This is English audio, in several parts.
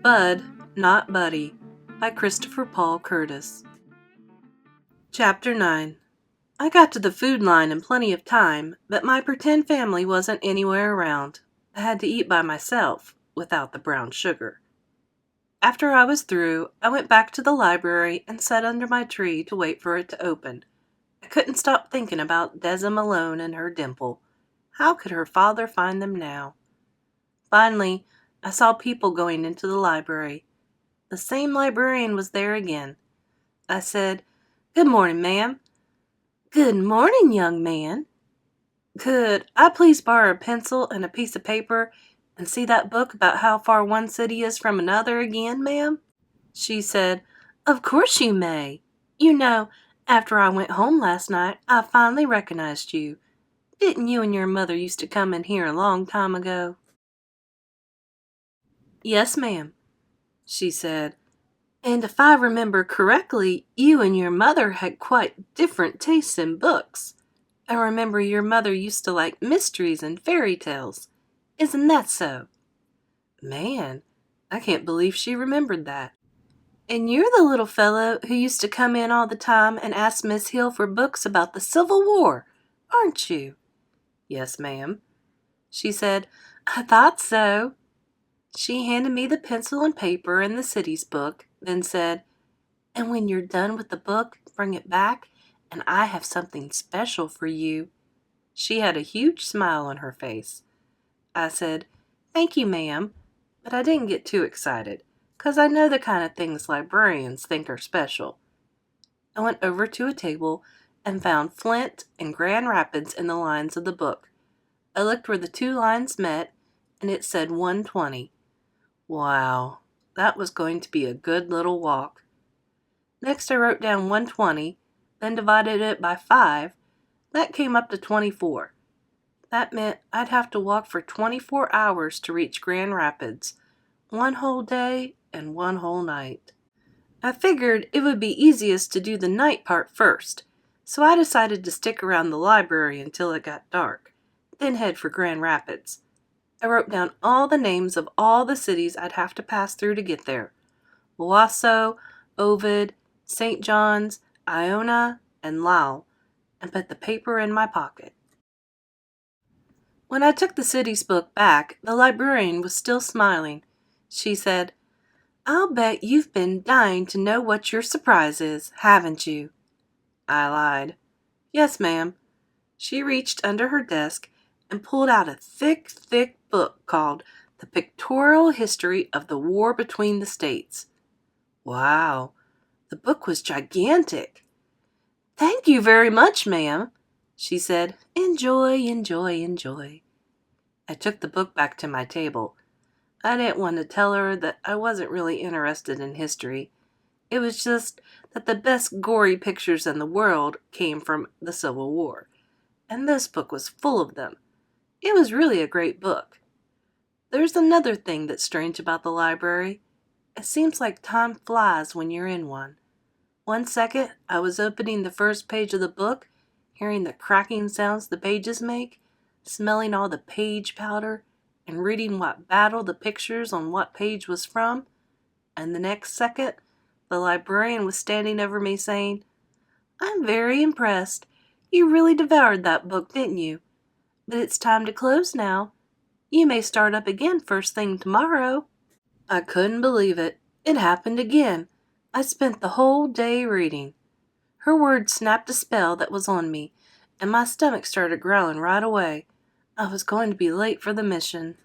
Bud, Not Buddy by Christopher Paul Curtis. Chapter 9. I got to the food line in plenty of time, but my pretend family wasn't anywhere around. I had to eat by myself, without the brown sugar. After I was through, I went back to the library and sat under my tree to wait for it to open. I couldn't stop thinking about Deza Malone and her dimple. How could her father find them now? Finally, I saw people going into the library. The same librarian was there again. I said, "Good morning, ma'am." "Good morning, young man. Could I please borrow a pencil and a piece of paper and see that book about how far one city is from another again, ma'am?" She said, "Of course you may. You know, after I went home last night, I finally recognized you. Didn't you and your mother used to come in here a long time ago?" "Yes, ma'am," she said. "And if I remember correctly, you and your mother had quite different tastes in books. I remember your mother used to like mysteries and fairy tales. Isn't that so?" Man, I can't believe she remembered that. "And you're the little fellow who used to come in all the time and ask Miss Hill for books about the Civil War, aren't you?" "Yes, ma'am." She said, "I thought so." She handed me the pencil and paper and the cities book, then said, "And when you're done with the book, bring it back, and I have something special for you." She had a huge smile on her face. I said, "Thank you, ma'am," but I didn't get too excited, 'cause I know the kind of things librarians think are special. I went over to a table and found Flint and Grand Rapids in the lines of the book. I looked where the two lines met, and it said 120. Wow, that was going to be a good little walk. Next I wrote down 120, then divided it by 5. That came up to 24. That meant I'd have to walk for 24 hours to reach Grand Rapids, 1 whole day and 1 whole night. I figured it would be easiest to do the night part first, so I decided to stick around the library until it got dark, then head for Grand Rapids. I wrote down all the names of all the cities I'd have to pass through to get there: Owasso, Ovid, St. John's, Iona, and Lowell, and put the paper in my pocket. When I took the cities book back, the librarian was still smiling. She said, "I'll bet you've been dying to know what your surprise is, haven't you?" I lied. "Yes, ma'am." She reached under her desk and pulled out a thick book called The Pictorial History of the War Between the States. Wow, the book was gigantic. "Thank you very much, ma'am," she said. "Enjoy, enjoy, enjoy." I took the book back to my table. I didn't want to tell her that I wasn't really interested in history. It was just that the best gory pictures in the world came from the Civil War, and this book was full of them. It was really a great book. There's another thing that's strange about the library. It seems like time flies when you're in one. One second, I was opening the first page of the book, hearing the cracking sounds the pages make, smelling all the page powder, and reading what battle the pictures on what page was from. And the next second, the librarian was standing over me saying, "I'm very impressed. You really devoured that book, didn't you? But it's time to close now. You may start up again first thing tomorrow." I couldn't believe it. It happened again. I spent the whole day reading. Her words snapped a spell that was on me, and my stomach started growling right away. I was going to be late for the mission.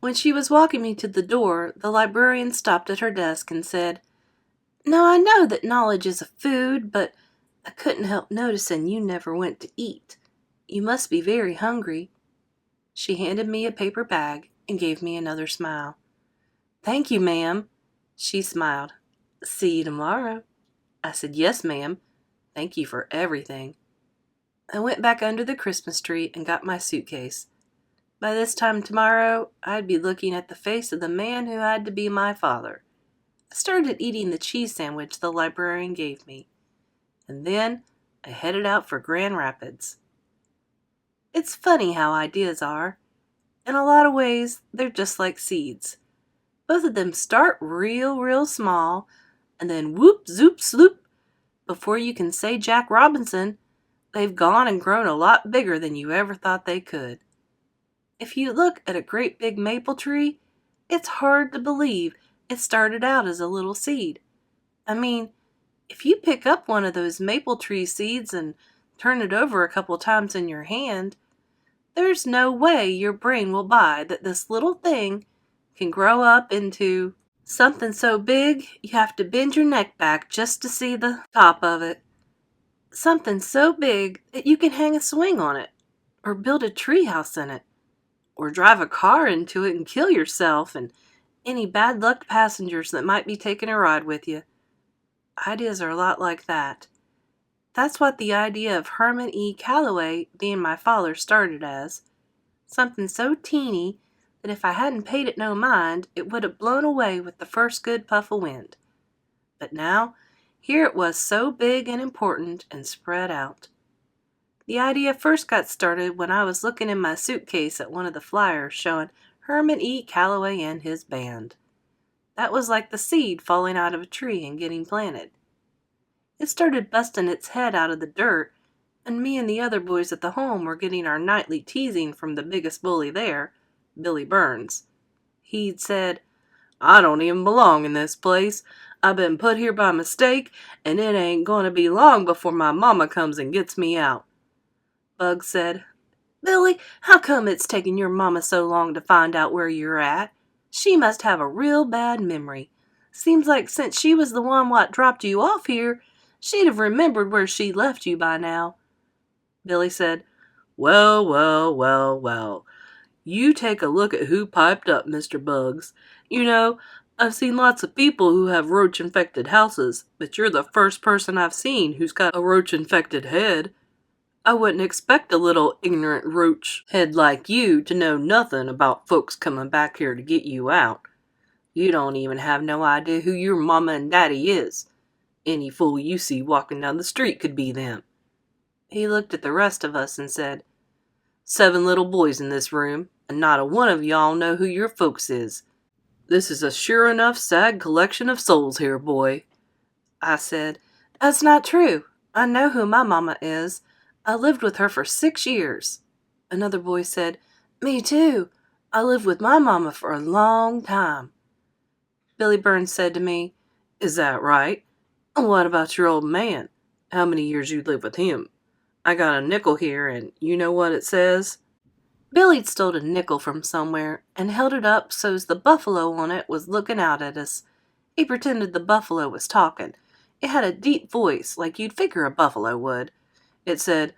When she was walking me to the door, the librarian stopped at her desk and said, "Now I know that knowledge is a food, but I couldn't help noticing you never went to eat. You must be very hungry." She handed me a paper bag and gave me another smile. "Thank you, ma'am." She smiled. "See you tomorrow." I said, "Yes, ma'am. Thank you for everything." I went back under the Christmas tree and got my suitcase. By this time tomorrow, I'd be looking at the face of the man who had to be my father. I started eating the cheese sandwich the librarian gave me, and then I headed out for Grand Rapids. It's funny how ideas are. In a lot of ways, they're just like seeds. Both of them start real small, and then whoop, zoop, sloop. Before you can say Jack Robinson, they've gone and grown a lot bigger than you ever thought they could. If you look at a great big maple tree, it's hard to believe it started out as a little seed. I mean, if you pick up one of those maple tree seeds and turn it over a couple times in your hand, there's no way your brain will buy that this little thing can grow up into something so big you have to bend your neck back just to see the top of it. Something so big that you can hang a swing on it, or build a treehouse in it, or drive a car into it and kill yourself and any bad luck passengers that might be taking a ride with you. Ideas are a lot like that. That's what the idea of Herman E. Calloway being my father started as. Something so teeny that if I hadn't paid it no mind, it would have blown away with the first good puff of wind. But now, here it was so big and important and spread out. The idea first got started when I was looking in my suitcase at one of the flyers showing Herman E. Calloway and his band. That was like the seed falling out of a tree and getting planted. It started busting its head out of the dirt, and me and the other boys at the home were getting our nightly teasing from the biggest bully there, Billy Burns. He'd said, "I don't even belong in this place. I've been put here by mistake, and it ain't going to be long before my mama comes and gets me out." Bug said, "Billy, how come it's taking your mama so long to find out where you're at? She must have a real bad memory. Seems like since she was the one what dropped you off here, she'd have remembered where she left you by now." Billy said, Well. You take a look at who piped up, Mr. Bugs. You know, I've seen lots of people who have roach-infected houses, but you're the first person I've seen who's got a roach-infected head. I wouldn't expect a little ignorant roach head like you to know nothing about folks coming back here to get you out. You don't even have no idea who your mama and daddy is. Any fool you see walking down the street could be them." He looked at the rest of us and said, 7 little boys in this room, and not a one of y'all know who your folks is. This is a sure enough sad collection of souls here, boy." I said, "That's not true. I know who my mama is. I lived with her for 6 years. Another boy said, "Me too. I lived with my mama for a long time." Billy Burns said to me, "Is that right? What about your old man? How many years you lived with him? I got a nickel here, and you know what it says?" Billy'd stole a nickel from somewhere and held it up so's the buffalo on it was looking out at us. He pretended the buffalo was talking. It had a deep voice, like you'd figure a buffalo would. It said,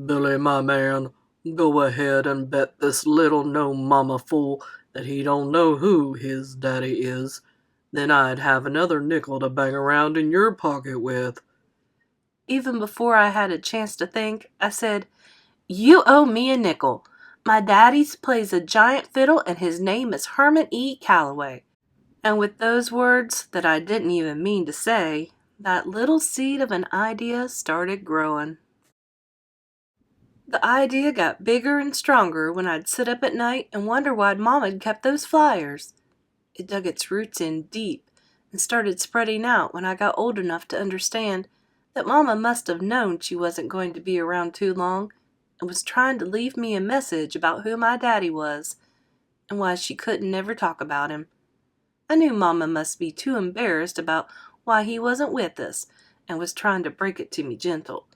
"Billy, my man, go ahead and bet this little no-mama fool that he don't know who his daddy is. Then I'd have another nickel to bang around in your pocket with." Even before I had a chance to think, I said, "You owe me a nickel. My daddy plays a giant fiddle and his name is Herman E. Calloway." And with those words that I didn't even mean to say, that little seed of an idea started growing. The idea got bigger and stronger when I'd sit up at night and wonder why Moma'd kept those flyers. It dug its roots in deep and started spreading out when I got old enough to understand that Mama must have known she wasn't going to be around too long and was trying to leave me a message about who my daddy was and why she couldn't never talk about him. I knew Mama must be too embarrassed about why he wasn't with us and was trying to break it to me gentle.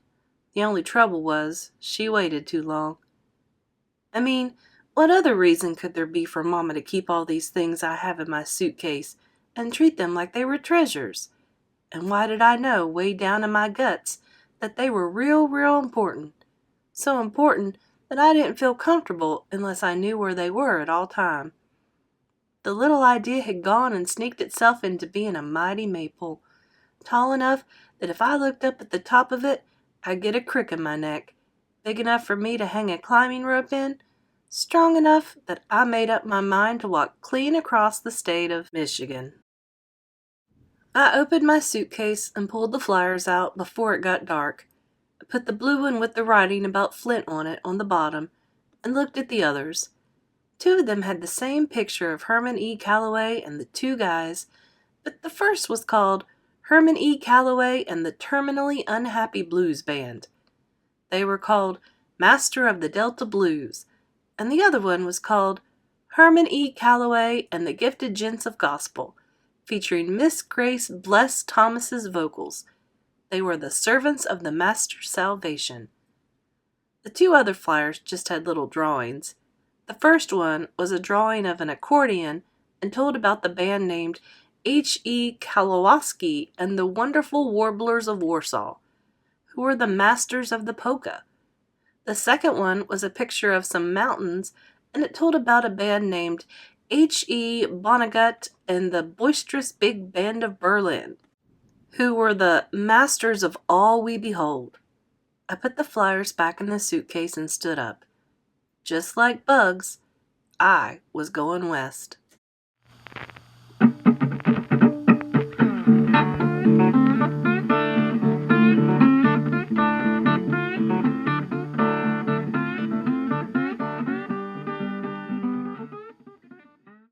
The only trouble was, she waited too long. I mean, what other reason could there be for Mama to keep all these things I have in my suitcase and treat them like they were treasures? And why did I know way down in my guts that they were real important? So important that I didn't feel comfortable unless I knew where they were at all time. The little idea had gone and sneaked itself into being a mighty maple, tall enough that if I looked up at the top of it, I'd get a crick in my neck, big enough for me to hang a climbing rope in, strong enough that I made up my mind to walk clean across the state of Michigan. I opened my suitcase and pulled the flyers out before it got dark. I put the blue one with the writing about Flint on it on the bottom and looked at the others. Two of them had the same picture of Herman E. Calloway and the two guys, but the first was called Herman E. Calloway and the Terminally Unhappy Blues Band. They were called Master of the Delta Blues, and the other one was called Herman E. Calloway and the Gifted Gents of Gospel, featuring Miss Grace Bless Thomas's vocals. They were the servants of the Master's salvation. The two other flyers just had little drawings. The first one was a drawing of an accordion and told about the band named H.E. Calloway and the Wonderful Warblers of Warsaw, who were the masters of the polka. The second one was a picture of some mountains, and it told about a band named H.E. Vonnegut and the Boisterous Big Band of Berlin, who were the masters of all we behold. I put the flyers back in the suitcase and stood up. Just like Bugs, I was going west.